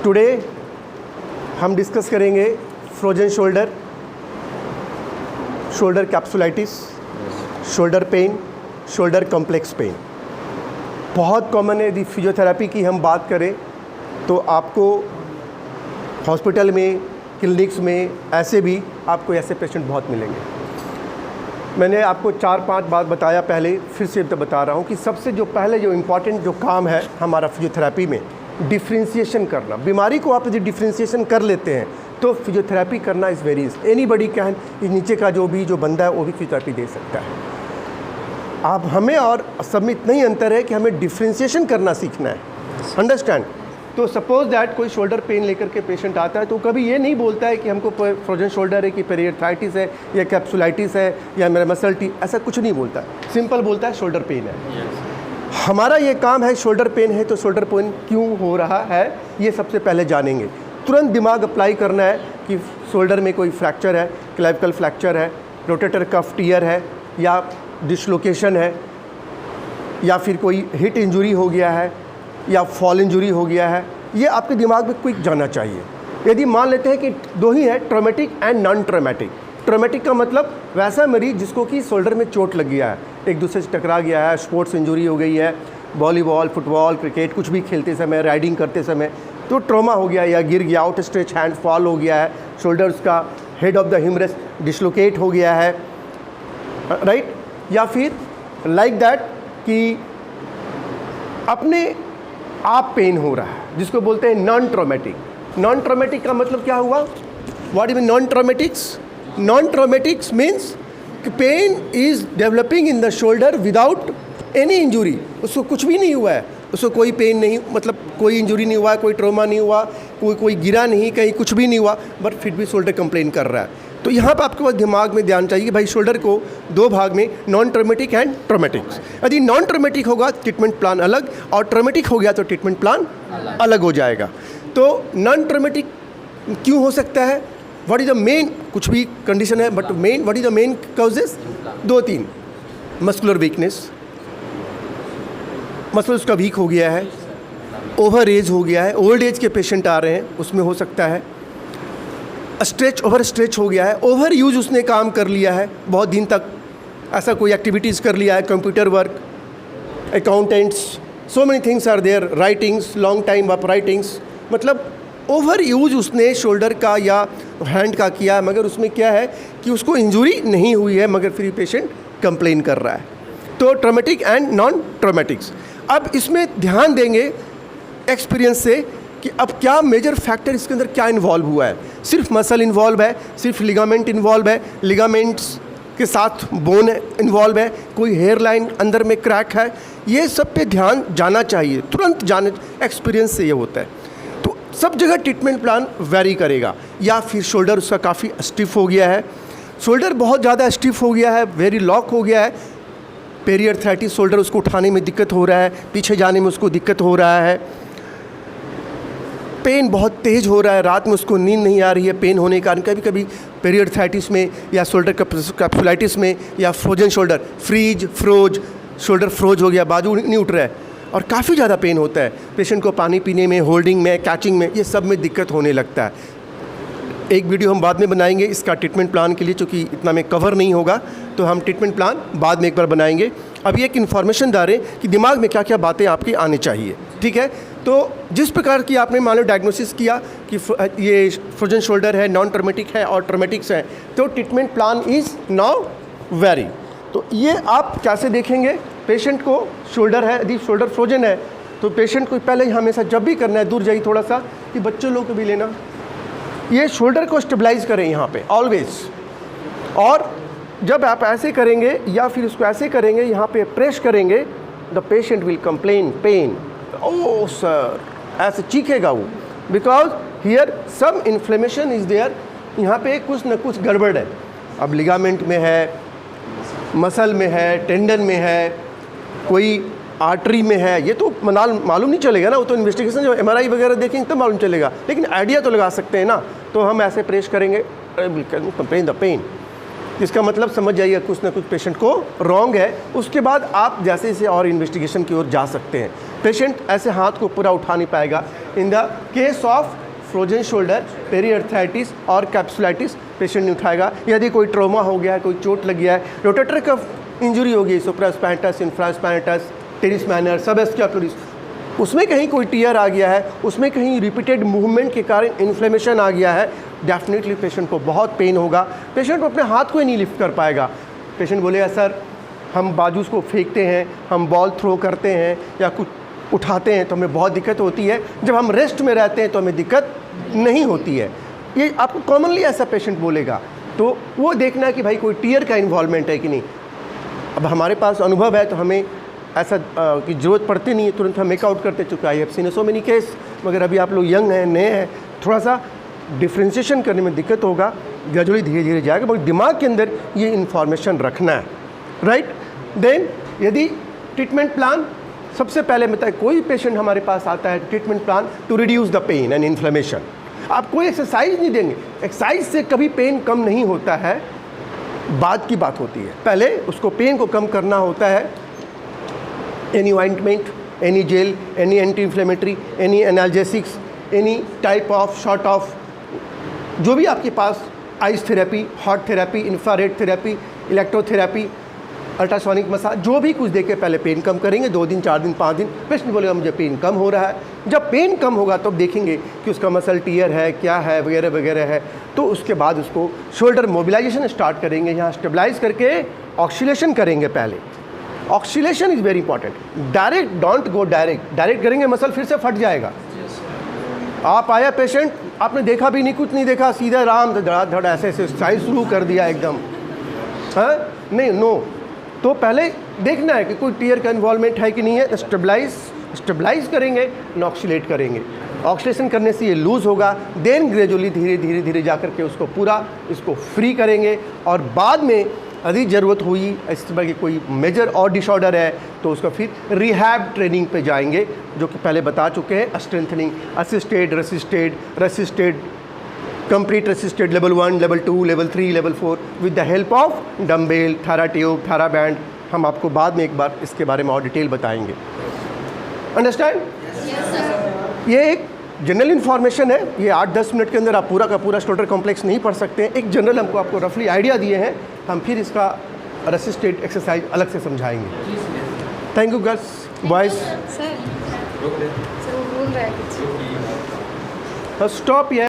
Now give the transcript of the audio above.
Today हम discuss करेंगे frozen shoulder, shoulder capsulitis, shoulder pain, shoulder complex pain. बहुत common है। यदि फिजियोथेरेपी की हम बात करें तो आपको हॉस्पिटल में, क्लिनिक्स में ऐसे भी आपको ऐसे पेशेंट बहुत मिलेंगे। मैंने आपको 4-5 बात बताया पहले, फिर से तो बता रहा हूँ कि सबसे जो पहले जो इम्पॉर्टेंट जो काम है हमारा फिजियोथेरेपी में, डिफ्रेंशिएशन करना। बीमारी को आप यदि डिफ्रेंशिएशन कर लेते हैं तो फिजियोथेरेपी करना is very easy. Anybody can, नीचे का जो बंदा है वो भी फिजियोथेरेपी दे सकता है। आप हमें और सब में इतना ही अंतर है कि हमें डिफ्रेंशिएशन करना सीखना है। अंडरस्टैंड? तो सपोज दैट कोई शोल्डर पेन लेकर के पेशेंट आता है तो कभी ये नहीं बोलता है कि हमको फ्रोजन शोल्डर है, कि पेरियार्थाइटिस है, या कैप्सुलाइटिस है, या मेरा मसल टी, ऐसा कुछ नहीं बोलता है। सिंपल बोलता है शोल्डर पेन है। हमारा ये काम है, शोल्डर पेन है तो शोल्डर पेन क्यों हो रहा है ये सबसे पहले जानेंगे। तुरंत दिमाग अप्लाई करना है कि शोल्डर में कोई फ्रैक्चर है, क्लेविकल फ्रैक्चर है, रोटेटर कफ टियर है, या डिसलोकेशन है, या फिर कोई हिट इंजरी हो गया है, या फॉल इंजरी हो गया है। ये आपके दिमाग में क्विक जाना चाहिए। यदि मान लेते हैं कि दो ही है, traumatic and non traumatic. Traumatic का मतलब वैसा मरीज जिसको कि शोल्डर में चोट लग गया है, एक दूसरे से टकरा गया है, स्पोर्ट्स इंजरी हो गई है, वॉलीबॉल, फुटबॉल, क्रिकेट कुछ भी खेलते समय, राइडिंग करते समय तो ट्रॉमा हो गया, या गिर गया, आउट स्ट्रेच हैंड फॉल हो गया है, शोल्डर्स का head of the humerus dislocate हो गया है, राइट। या फिर लाइक दैट कि अपने आप पेन हो रहा है, जिसको बोलते हैं नॉन ट्रॉमेटिक। नॉन ट्रॉमेटिक का मतलब क्या हुआ? What is non traumatics? Non traumatics means pain is developing in the shoulder without any injury. उसको कुछ भी नहीं हुआ है, उसको कोई पेन नहीं, मतलब कोई इंजुरी नहीं हुआ, कोई ट्रॉमा नहीं हुआ, कोई गिरा नहीं, कहीं कुछ भी नहीं हुआ, बट फिर भी शोल्डर कंप्लेन कर रहा है। तो यहाँ पर आपके पास दिमाग में ध्यान चाहिए कि भाई शोल्डर को दो भाग में, नॉन ट्रॉमेटिक एंड ट्रॉमेटिक्स। यदि नॉन ट्रॉमेटिक होगा ट्रीटमेंट प्लान अलग, और ट्रॉमेटिक हो गया तो ट्रीटमेंट प्लान अलग हो जाएगा। तो नॉन ट्रॉमेटिक क्यों हो सकता है? व्हाट इज द मेन, कुछ भी कंडीशन है but main, what is the main causes? 2-3। Muscular weakness, muscle उसका वीक हो गया है, ओवर एज हो गया है, ओल्ड एज के पेशेंट आ रहे हैं उसमें हो सकता है, स्ट्रेच, ओवर स्ट्रेच हो गया है, ओवर यूज उसने काम कर लिया है, बहुत दिन तक ऐसा कोई एक्टिविटीज़ कर लिया है, computer work, accountants, so many things are there, writings, long time of writings, मतलब ओवर यूज उसने शोल्डर का या हैंड का किया, मगर उसमें क्या है कि उसको इंजरी नहीं हुई है, मगर फिर पेशेंट कंप्लेन कर रहा है। तो ट्रॉमेटिक एंड नॉन ट्रॉमेटिक्स। अब इसमें ध्यान देंगे एक्सपीरियंस से कि अब क्या मेजर फैक्टर इसके अंदर क्या इन्वॉल्व हुआ है। सिर्फ मसल इन्वॉल्व है, सिर्फ लिगामेंट इन्वॉल्व है, लिगामेंट्स के साथ बोन इन्वॉल्व है, कोई हेयर लाइन अंदर में क्रैक है, ये सब पे ध्यान जाना चाहिए, तुरंत जाने, एक्सपीरियंस से ये होता है। तो सब जगह ट्रीटमेंट प्लान वेरी करेगा। या फिर शोल्डर उसका काफ़ी स्टिफ हो गया है, शोल्डर बहुत ज़्यादा स्टिफ हो गया है, वेरी लॉक हो गया है, पेरियार्थाइटिस, शोल्डर उसको उठाने में दिक्कत हो रहा है, पीछे जाने में उसको दिक्कत हो रहा है, पेन बहुत तेज़ हो रहा है, रात में उसको नींद नहीं आ रही है पेन होने के कारण। कभी कभी पेरियार्थाइटिस में, या शोल्डर कैप्सुलाइटिस में, या frozen shoulder, froze, shoulder froze हो गया, बाजू नहीं उठ रहा है और काफ़ी ज़्यादा पेन होता है, पेशेंट को पानी पीने में, होल्डिंग में, कैचिंग में, ये सब में दिक्कत होने लगता है। एक वीडियो हम बाद में बनाएंगे इसका ट्रीटमेंट प्लान के लिए, चूँकि इतना में कवर नहीं होगा तो हम ट्रीटमेंट प्लान बाद में एक बार बनाएंगे। अभी एक इन्फॉर्मेशन दे रहे हैं कि दिमाग में क्या क्या बातें आपकी आनी चाहिए, ठीक है। तो जिस प्रकार की आपने मान लो डायग्नोसिस किया कि ये फ्रोजन शोल्डर है, नॉन ट्रॉमेटिक है और ट्रॉमेटिक्स है, तो treatment plan is now very. तो ये आप कैसे देखेंगे पेशेंट को? शोल्डर है, यदि शोल्डर फ्रोजन है तो पेशेंट को पहले हमेशा जब भी करना है, दूर जाइए थोड़ा सा, कि बच्चों लोग को भी लेना, ये शोल्डर को स्टेबलाइज करें यहाँ पे ऑलवेज। और जब आप ऐसे करेंगे या फिर उसको ऐसे करेंगे, यहाँ पे प्रेस करेंगे, the patient will complain pain, oh sir, ऐसे चीखेगा वो, because here some inflammation is there, यहाँ पे कुछ न कुछ गड़बड़ है। अब लिगामेंट में है, मसल में है, टेंडन में है, कोई आर्टरी में है, ये तो मालूम नहीं चलेगा ना, वो तो इन्वेस्टिगेशन जो MRI वगैरह देखेंगे तब मालूम चलेगा, लेकिन आइडिया तो लगा सकते हैं ना। तो हम ऐसे प्रेस करेंगे, कंप्लेन द पेन, इसका मतलब समझ जाइए कुछ ना कुछ पेशेंट को रॉन्ग है। उसके बाद आप जैसे जैसे और इन्वेस्टिगेशन की ओर जा सकते हैं। पेशेंट ऐसे हाथ को पूरा उठा नहीं पाएगा। In the case of frozen shoulder, periarthritis और कैप्सुलाइटिस पेशेंट नहीं उठाएगा। यदि कोई ट्रॉमा हो गया है, कोई चोट लग गया है, रोटेटर कफ इंजरी हो गई, सुप्रास्पाइनटस, इंफ्रास्पाइनटस, टेरिस माइनर, सबस्कैपुलरिस, उसमें कहीं कोई टीयर आ गया है, उसमें कहीं रिपीटेड मूवमेंट के कारण इन्फ्लेमेशन आ गया है, डेफिनेटली पेशेंट को बहुत पेन होगा। पेशेंट अपने हाथ को ही नहीं लिफ्ट कर पाएगा। पेशेंट बोलेगा सर हम बाजू को फेंकते हैं, हम बॉल थ्रो करते हैं या कुछ उठाते हैं तो हमें बहुत दिक्कत होती है, जब हम रेस्ट में रहते हैं तो हमें दिक्कत नहीं होती है। ये आपको कॉमनली ऐसा पेशेंट बोलेगा। तो वो देखना है कि भाई कोई टीयर का इन्वॉल्वमेंट है कि नहीं। अब हमारे पास अनुभव है तो हमें ऐसा की ज़रूरत पड़ती नहीं है, तुरंत हम मेकआउट करते चुका है। सीन सो मेनी केस, मगर अभी आप लोग यंग हैं, नए हैं, थोड़ा सा डिफ्रेंशिएशन करने में दिक्कत होगा, ग्रेजुअली धीरे धीरे जाएगा, मगर दिमाग के अंदर ये इन्फॉर्मेशन रखना है, राइट। देन यदि ट्रीटमेंट प्लान, सबसे पहले बताए कोई पेशेंट हमारे पास आता है, treatment plan to reduce the pain and inflammation. आप कोई एक्सरसाइज नहीं देंगे, एक्सरसाइज से कभी पेन कम नहीं होता है, बाद की बात होती है। पहले उसको पेन को कम करना होता है। Any ointment, any gel, any anti inflammatory, any analgesics, any type of sort of, जो भी आपके पास, ice therapy, hot therapy, infrared therapy, electrotherapy, ultrasonic massage, जो भी कुछ देके पहले पेन कम करेंगे। 2 दिन, 4 दिन, 5 दिन पेशेंट बोलेगा मुझे पेन कम हो रहा है। जब पेन कम होगा तब देखेंगे कि उसका मसल टीयर है, क्या है, वगैरह वगैरह है। तो उसके बाद उसको शोल्डर मोबिलाइजेशन स्टार्ट करेंगे, यहाँ स्टेबलाइज करके ऑक्सीलेशन करेंगे। पहले oscillation is very important. Direct don't go direct करेंगे मसल फिर से फट जाएगा। आप आया पेशेंट, आपने देखा भी नहीं, कुछ नहीं देखा, सीधा आराम से धड़ा धड़ ऐसे एक्सरसाइज शुरू कर दिया एकदम, हाँ नहीं, नो। तो पहले देखना है कि कोई टीयर का इन्वॉल्वमेंट है कि नहीं है। स्टेबलाइज करेंगे, ऑक्सीलेट करेंगे। ऑक्सीलेशन करने से ये लूज़ होगा, देन ग्रेजुअली धीरे धीरे धीरे जा करके उसको पूरा इसको फ्री करेंगे। और बाद में यदि ज़रूरत हुई इस तरह की कोई मेजर और डिसऑर्डर है तो उसका फिर रिहैब ट्रेनिंग पे जाएंगे, जो कि पहले बता चुके हैं। Strengthening, assisted, resisted, complete resisted, level 1, level 2, level 3, level 4 with the help of dumbbell, थारा ट्यूब, थारा बैंड। हम आपको बाद में एक बार इसके बारे में और डिटेल बताएंगे। अंडरस्टैंड? ये एक जनरल इन्फॉर्मेशन है। ये 8-10 मिनट के अंदर आप पूरा का पूरा शोल्डर कॉम्प्लेक्स नहीं पढ़ सकते हैं। एक जनरल हमको आपको रफली आइडिया दिए हैं, हम फिर इसका रेसिस्टेड एक्सरसाइज अलग से समझाएंगे। Thank you girls, boys. Sir वो बोल रहा है कुछ। स्टॉप।